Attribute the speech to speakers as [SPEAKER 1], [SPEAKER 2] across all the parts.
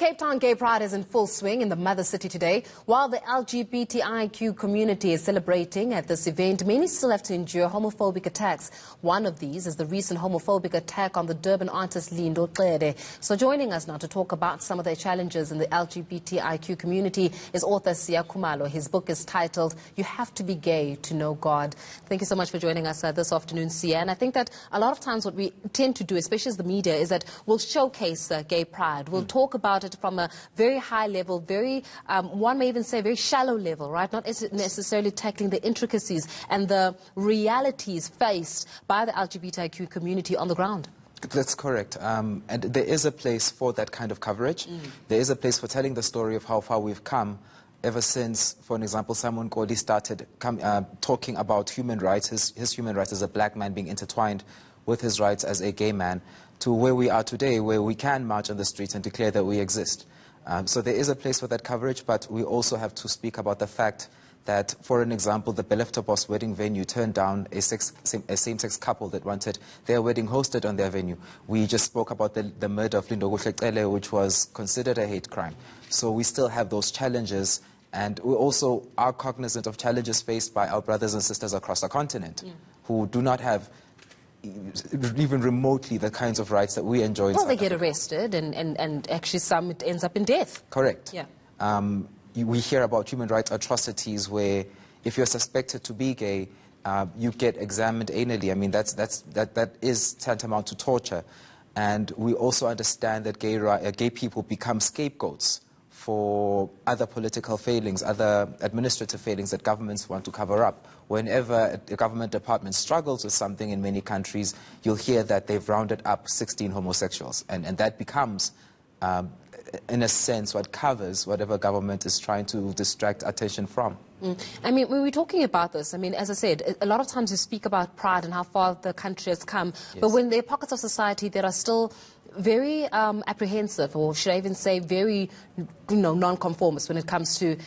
[SPEAKER 1] Well, Cape Town Gay Pride is in full swing in the mother city today. While the LGBTIQ community is celebrating at this event, many still have to endure homophobic attacks. One of these is the recent homophobic attack on the Durban artist Lindo Qede. So joining us now to talk about some of the challenges in the LGBTIQ community is author Siya Khumalo. His book is titled, You Have to Be Gay to Know God. Thank you so much for joining us this afternoon, Siya. And I think that a lot of times what we tend to do, especially as the media, is that we'll showcase gay pride. We'll talk about it from a very high level, very, one may even say very shallow level, right? Not necessarily tackling the intricacies and the realities faced by the LGBTIQ community on the ground.
[SPEAKER 2] That's correct. And there is a place for that kind of coverage. There is a place for telling the story of how far we've come ever since, for an example, Simon Koli started talking about human rights, his human rights as a black man being intertwined with his rights as a gay man, to where we are today, where we can march on the streets and declare that we exist. So there is a place for that coverage, but we also have to speak about the fact that, for an example, the Belefterbos wedding venue turned down a same-sex couple that wanted their wedding hosted on their venue. We just spoke about the murder of Lindo Qede, which was considered a hate crime. So we still have those challenges, and we also are cognizant of challenges faced by our brothers and sisters across the continent who do not have even remotely the kinds of rights that we enjoy in South
[SPEAKER 1] Well, they get
[SPEAKER 2] Africa.
[SPEAKER 1] arrested and actually some it ends up in death.
[SPEAKER 2] Correct.
[SPEAKER 1] Yeah.
[SPEAKER 2] We hear about human rights atrocities where if you're suspected to be gay, you get examined anally. I mean, that is tantamount to torture. And we also understand that gay people become scapegoats for other political failings, other administrative failings that governments want to cover up. Whenever a government department struggles with something in many countries, you'll hear that they've rounded up 16 homosexuals. And that becomes, in a sense, what covers whatever government is trying to distract attention from.
[SPEAKER 1] I mean, when we're talking about this, I mean, as I said, a lot of times we speak about pride and how far the country has come. Yes. But when there are pockets of society that are still very apprehensive, or should I even say very, non-conformist when it comes to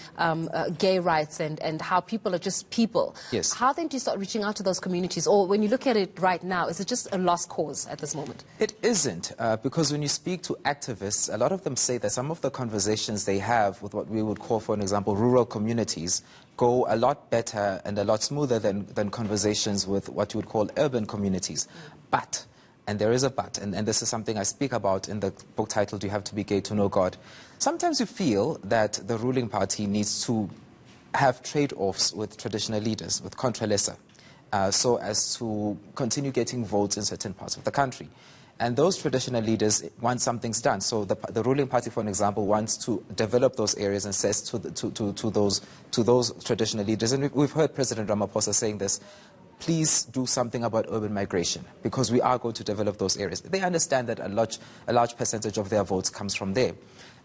[SPEAKER 1] gay rights and how people are just people.
[SPEAKER 2] Yes.
[SPEAKER 1] How then do you start reaching out to those communities? Or when you look at it right now, is it just a lost cause at this moment?
[SPEAKER 2] It isn't, because when you speak to activists, a lot of them say that some of the conversations they have with what we would call, for an example, rural communities go a lot better and a lot smoother than conversations with what you would call urban communities. But, and there is a but, and this is something I speak about in the book titled You Have to Be Gay to Know God. Sometimes you feel that the ruling party needs to have trade-offs with traditional leaders, with Contralesa, so as to continue getting votes in certain parts of the country. And those traditional leaders want something's done. So the ruling party, for an example, wants to develop those areas and says to those traditional leaders, and we've heard President Ramaphosa saying this, please do something about urban migration, because we are going to develop those areas. They understand that a large percentage of their votes comes from there.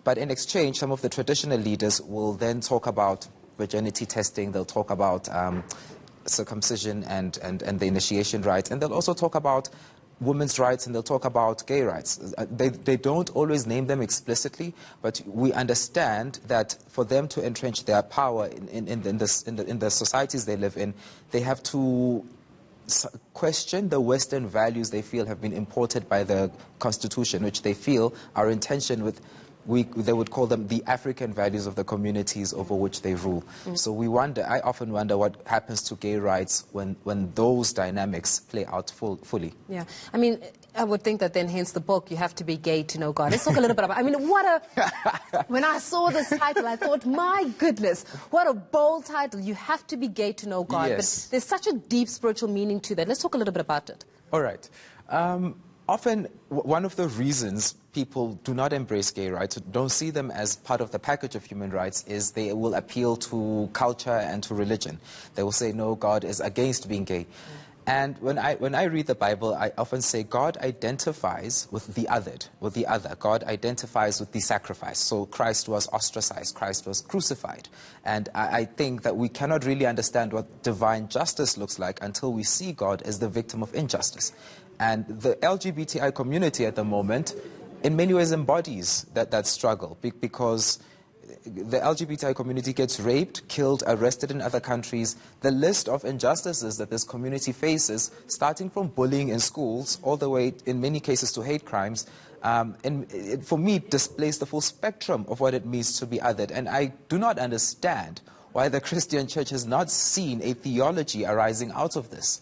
[SPEAKER 2] But in exchange, some of the traditional leaders will then talk about virginity testing, they'll talk about circumcision and the initiation rites, and they'll also talk about women's rights, and they'll talk about gay rights. They don't always name them explicitly, but we understand that for them to entrench their power in the societies they live in, they have to question the Western values they feel have been imported by the Constitution, which they feel are in tension with, they would call them the African values of the communities over which they rule. So I often wonder what happens to gay rights when those dynamics play out fully.
[SPEAKER 1] Yeah, I mean, I would think that then hence the book, You Have to Be Gay to Know God. Let's talk a little bit about, I mean, when I saw this title, I thought, my goodness, what a bold title, You Have to Be Gay to Know God.
[SPEAKER 2] Yes.
[SPEAKER 1] But there's such a deep spiritual meaning to that. Let's talk a little bit about it.
[SPEAKER 2] All right. Often, one of the reasons people do not embrace gay rights, don't see them as part of the package of human rights, is they will appeal to culture and to religion. They will say, no, God is against being gay. And when I read the Bible, I often say God identifies with the other. God identifies with the sacrifice. So Christ was ostracized, Christ was crucified. And I think that we cannot really understand what divine justice looks like until we see God as the victim of injustice. And the LGBTI community at the moment, in many ways, embodies that struggle, because the LGBTI community gets raped, killed, arrested in other countries. The list of injustices that this community faces, starting from bullying in schools all the way, in many cases, to hate crimes, For me, it displays the full spectrum of what it means to be othered. And I do not understand why the Christian church has not seen a theology arising out of this.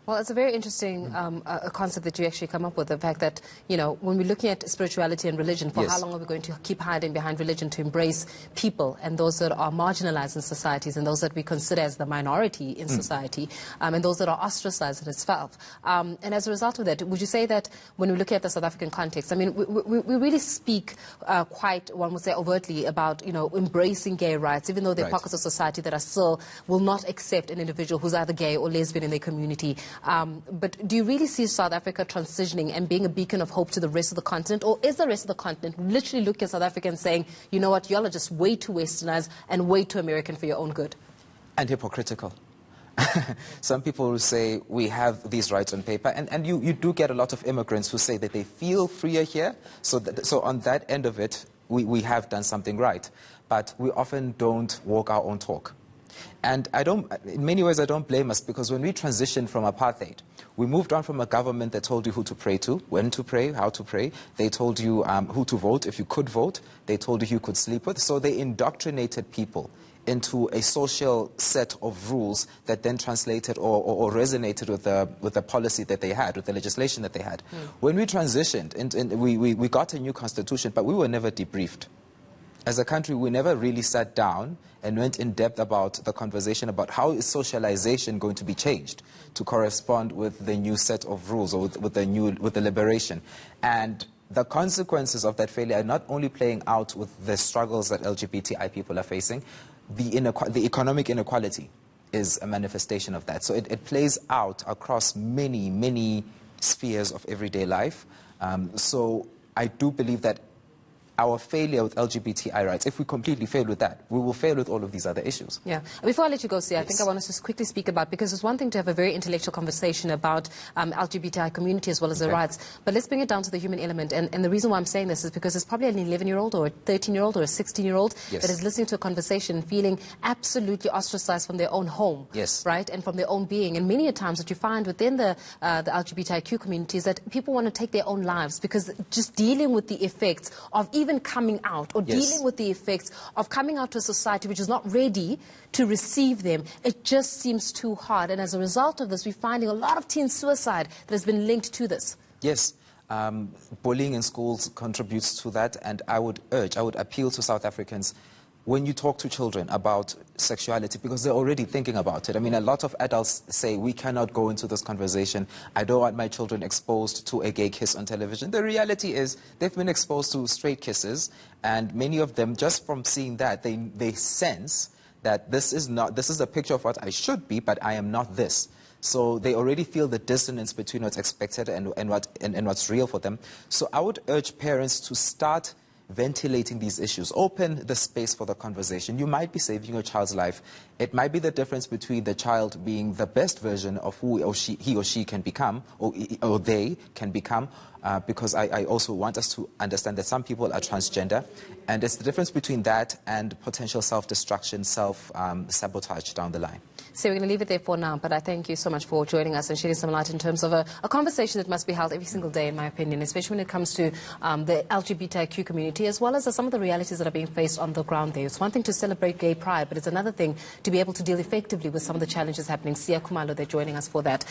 [SPEAKER 1] Well, it's a very interesting a concept that you actually come up with, the fact that, you know, when we're looking at spirituality and religion, for how long are we going to keep hiding behind religion to embrace people and those that are marginalized in societies and those that we consider as the minority in society and those that are ostracized in itself? And as a result of that, would you say that when we look at the South African context, I mean, we really speak quite, one would say, overtly about, you know, embracing gay rights, even though there are pockets of society that are still will not accept an individual who's either gay or lesbian in their community. But do you really see South Africa transitioning and being a beacon of hope to the rest of the continent? Or is the rest of the continent literally looking at South Africa and saying, you know what, y'all are just way too westernized and way too American for your own good? And
[SPEAKER 2] hypocritical. Some people will say we have these rights on paper, and you do get a lot of immigrants who say that they feel freer here. So on that end of it, we have done something right. But we often don't walk our own talk. And in many ways, I don't blame us, because when we transitioned from apartheid, we moved on from a government that told you who to pray to, when to pray, how to pray. They told you who to vote, if you could vote. They told you who you could sleep with. So they indoctrinated people into a social set of rules that then translated or resonated with the policy that they had, with the legislation that they had. When we transitioned, we got a new constitution, but we were never debriefed. As a country, we never really sat down and went in depth about the conversation about how is socialization going to be changed to correspond with the new set of rules, or with the liberation. And the consequences of that failure are not only playing out with the struggles that LGBTI people are facing. The economic inequality is a manifestation of that. So it plays out across many, many spheres of everyday life. So I do believe that our failure with LGBTI rights, if we completely fail with that, we will fail with all of these other issues.
[SPEAKER 1] Yeah. Before I let you go, Siya, I think I want to just quickly speak about, because it's one thing to have a very intellectual conversation about LGBTI community as well as their rights, but let's bring it down to the human element. And the reason why I'm saying this is because it's probably an 11-year-old or a 13-year-old or a 16-year-old that is listening to a conversation feeling absolutely ostracized from their own home, right, and from their own being. And many a times what you find within the LGBTIQ community is that people want to take their own lives, because just dealing with the effects of even coming out, or dealing with the effects of coming out to a society which is not ready to receive them, it just seems too hard. And as a result of this, we're finding a lot of teen suicide that has been linked to this.
[SPEAKER 2] Yes. Bullying in schools contributes to that, and I would appeal to South Africans, when you talk to children about sexuality, because they're already thinking about it. I mean, a lot of adults say, we cannot go into this conversation. I don't want my children exposed to a gay kiss on television. The reality is they've been exposed to straight kisses, and many of them, just from seeing that, they sense that this is a picture of what I should be, but I am not this. So they already feel the dissonance between what's expected and what's real for them. So I would urge parents to start ventilating these issues. Open the space for the conversation. You might be saving your child's life. It might be the difference between the child being the best version of who he or she can become, or they can become, because I also want us to understand that some people are transgender, and it's the difference between that and potential self-destruction, self-sabotage down the line.
[SPEAKER 1] So we're going to leave it there for now, but I thank you so much for joining us and shedding some light in terms of a conversation that must be held every single day, in my opinion, especially when it comes to the LGBTIQ community, as well as some of the realities that are being faced on the ground there. It's one thing to celebrate gay pride, but it's another thing to be able to deal effectively with some of the challenges happening. Siya Khumalo, they're joining us for that.